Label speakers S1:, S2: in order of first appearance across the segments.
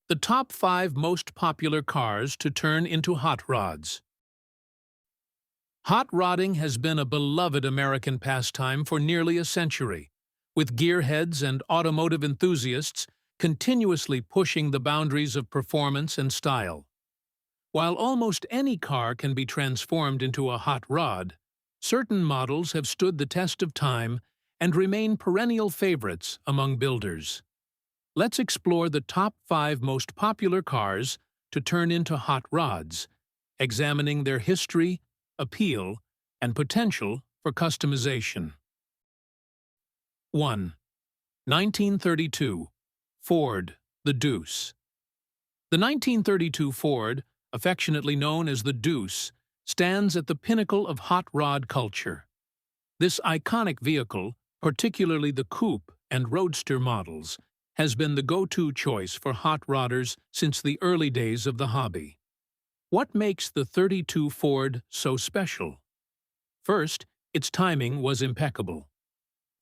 S1: The top 5 most popular cars to turn into hot rods. Hot rodding has been a beloved American pastime for nearly a century, with gearheads and automotive enthusiasts continuously pushing the boundaries of performance and style. While almost any car can be transformed into a hot rod, certain models have stood the test of time and remain perennial favorites among builders. Let's explore the top 5 most popular cars to turn into hot rods, examining their history, appeal, and potential for customization. 1. 1932. Ford, the Deuce. The 1932 Ford, affectionately known as the Deuce, stands at the pinnacle of hot rod culture. This iconic vehicle, particularly the coupe and roadster models, has been the go-to choice for hot rodders since the early days of the hobby. What makes the 32 Ford so special? First, its timing was impeccable.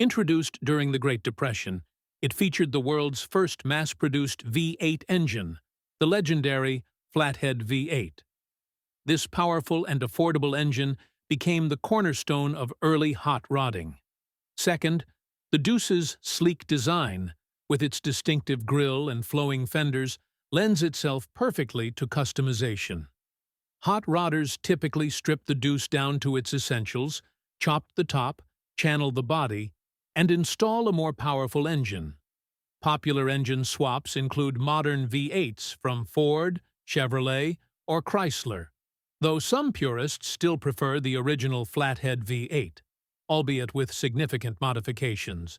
S1: Introduced during the Great Depression, it featured the world's first mass-produced V8 engine, the legendary flathead V8. This powerful and affordable engine became the cornerstone of early hot rodding. Second, the Deuce's sleek design, with its distinctive grille and flowing fenders, lends itself perfectly to customization. Hot rodders typically strip the Deuce down to its essentials, chop the top, channel the body, and install a more powerful engine. Popular engine swaps include modern V8s from Ford, Chevrolet, or Chrysler, though some purists still prefer the original flathead V8, albeit with significant modifications.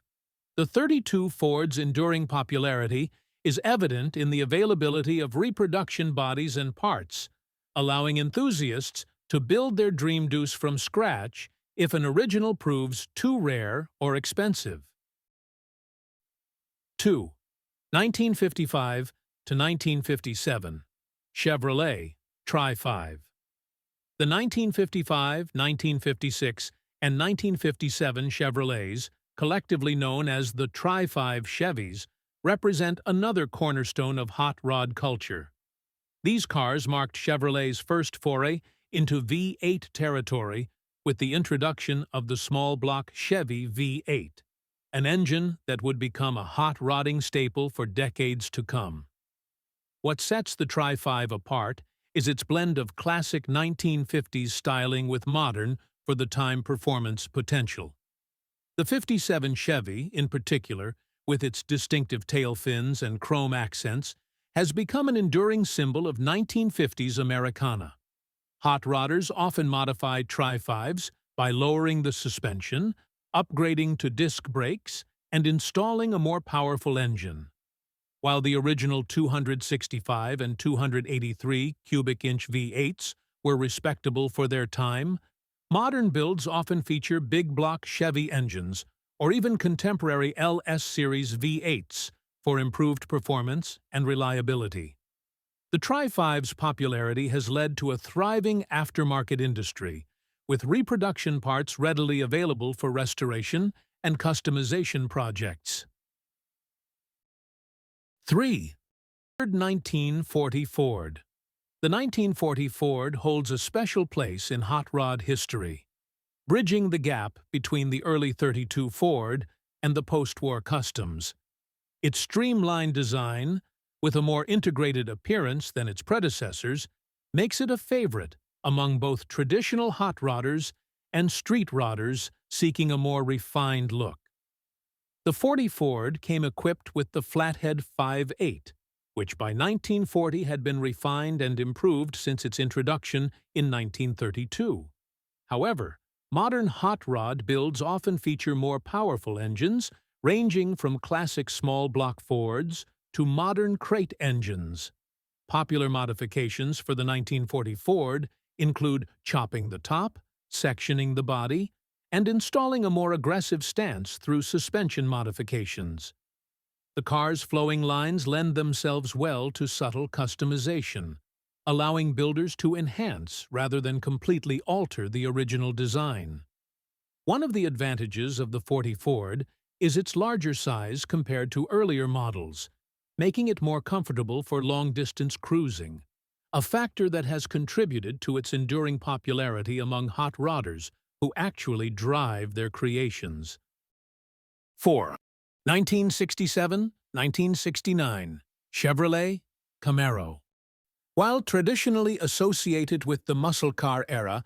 S1: The 32 Ford's enduring popularity is evident in the availability of reproduction bodies and parts, allowing enthusiasts to build their dream Deuce from scratch if an original proves too rare or expensive. 2. 1955 to 1957. Chevrolet Tri-5. The 1955, 1956, and 1957 Chevrolets, collectively known as the Tri-5 Chevys, represent another cornerstone of hot rod culture. These cars marked Chevrolet's first foray into V8 territory with the introduction of the small-block Chevy V8, an engine that would become a hot rodding staple for decades to come. What sets the Tri-5 apart is its blend of classic 1950s styling with modern, for-the-time performance potential. The 57 Chevy, in particular, with its distinctive tail fins and chrome accents, has become an enduring symbol of 1950s Americana. Hot rodders often modify Tri-5s by lowering the suspension, upgrading to disc brakes, and installing a more powerful engine. While the original 265 and 283 cubic-inch V8s were respectable for their time, modern builds often feature big-block Chevy engines or even contemporary LS Series V8s for improved performance and reliability. The Tri-5's popularity has led to a thriving aftermarket industry, with reproduction parts readily available for restoration and customization projects. 3. 1940 Ford. The 1940 Ford holds a special place in hot rod history, bridging the gap between the early 32 Ford and the post-war customs. Its streamlined design, with a more integrated appearance than its predecessors, makes it a favorite among both traditional hot rodders and street rodders seeking a more refined look. The 40 Ford came equipped with the flathead 5.8, which by 1940 had been refined and improved since its introduction in 1932. However, modern hot rod builds often feature more powerful engines, ranging from classic small-block Fords to modern crate engines. Popular modifications for the 1940 Ford include chopping the top, sectioning the body, and installing a more aggressive stance through suspension modifications. The car's flowing lines lend themselves well to subtle customization, allowing builders to enhance rather than completely alter the original design. One of the advantages of the 40 Ford is its larger size compared to earlier models, making it more comfortable for long-distance cruising, a factor that has contributed to its enduring popularity among hot rodders who actually drive their creations. 4. 1967-1969 Chevrolet Camaro. While traditionally associated with the muscle car era,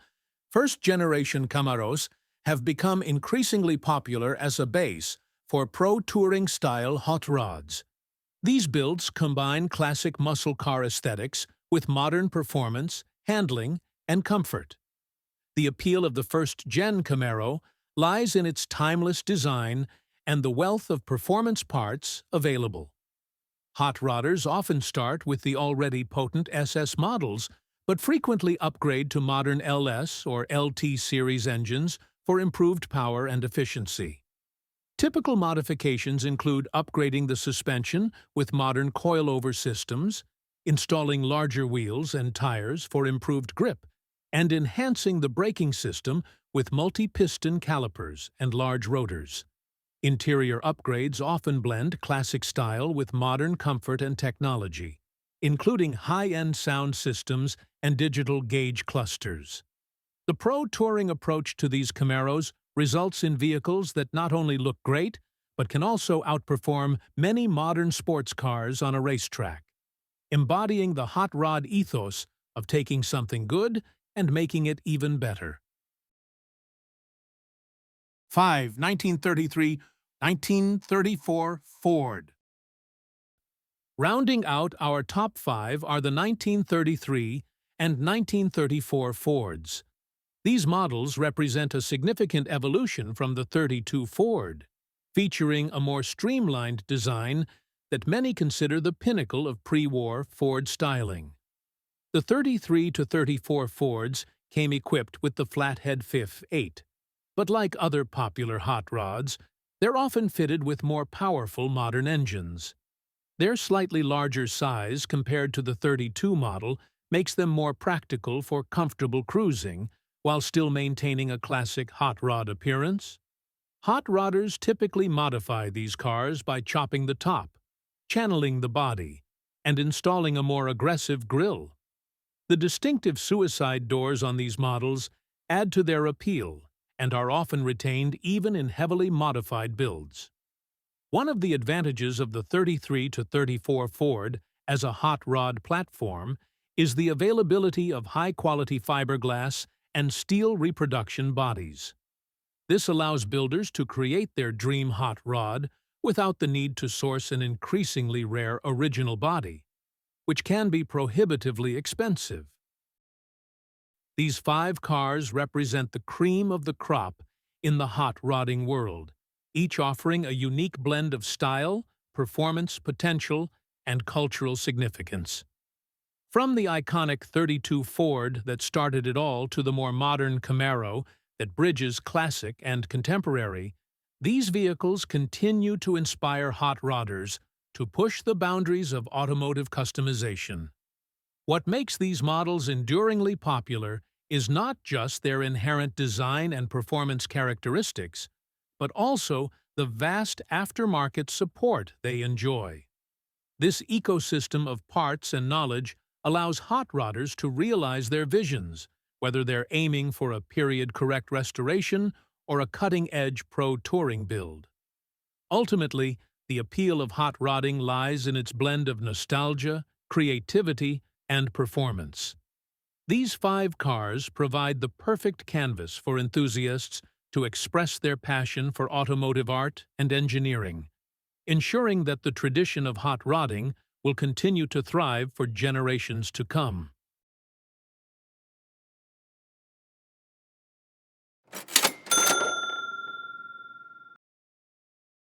S1: first-generation Camaros have become increasingly popular as a base for pro-touring-style hot rods. These builds combine classic muscle car aesthetics with modern performance, handling, and comfort. The appeal of the first-gen Camaro lies in its timeless design and the wealth of performance parts available. Hot rodders often start with the already potent SS models, but frequently upgrade to modern LS or LT series engines for improved power and efficiency. Typical modifications include upgrading the suspension with modern coilover systems, installing larger wheels and tires for improved grip, and enhancing the braking system with multi-piston calipers and large rotors. Interior upgrades often blend classic style with modern comfort and technology, including high-end sound systems and digital gauge clusters. The pro-touring approach to these Camaros results in vehicles that not only look great, but can also outperform many modern sports cars on a racetrack, embodying the hot rod ethos of taking something good and making it even better. 5. 1933-1934 Ford. Rounding out our top 5 are the 1933 and 1934 Fords. These models represent a significant evolution from the 32 Ford, featuring a more streamlined design that many consider the pinnacle of pre-war Ford styling. The 33 to 34 Fords came equipped with the flathead FIF 8, but like other popular hot rods, they're often fitted with more powerful modern engines. Their slightly larger size compared to the 32 model makes them more practical for comfortable cruising, while still maintaining a classic hot rod appearance. Hot rodders typically modify these cars by chopping the top, channeling the body, and installing a more aggressive grille. The distinctive suicide doors on these models add to their appeal and are often retained even in heavily modified builds. One of the advantages of the 33 to 34 Ford as a hot rod platform is the availability of high-quality fiberglass and steel reproduction bodies. This allows builders to create their dream hot rod without the need to source an increasingly rare original body, which can be prohibitively expensive. These 5 cars represent the cream of the crop in the hot rodding world, each offering a unique blend of style, performance potential, and cultural significance. From the iconic 32 Ford that started it all to the more modern Camaro that bridges classic and contemporary, these vehicles continue to inspire hot rodders to push the boundaries of automotive customization. What makes these models enduringly popular is not just their inherent design and performance characteristics, but also the vast aftermarket support they enjoy. This ecosystem of parts and knowledge allows hot rodders to realize their visions, whether they're aiming for a period-correct restoration or a cutting-edge pro-touring build. Ultimately, the appeal of hot rodding lies in its blend of nostalgia, creativity, and performance. These 5 cars provide the perfect canvas for enthusiasts to express their passion for automotive art and engineering, ensuring that the tradition of hot rodding will continue to thrive for generations to come.